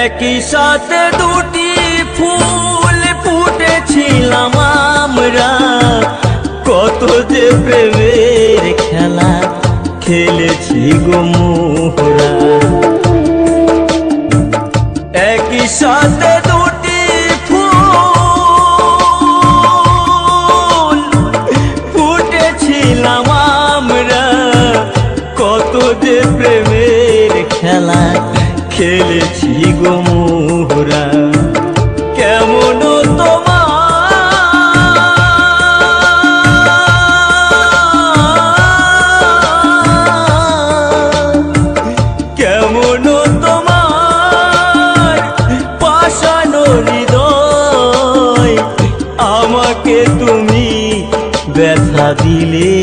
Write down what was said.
একই সাথে দুটি ফুল ফুটেছিলাম আমরা, কত যে প্রেমের খেলা খেলেছি গো মোরা। একই সাথে দুটি ফুল ফুটেছিলাম আমরা, কত যে প্রেমের খেলা খেলেছি গো মোরা। কেমন তোমার পাষানো হৃদয়, আমাকে তুমি ব্যথা দিলে।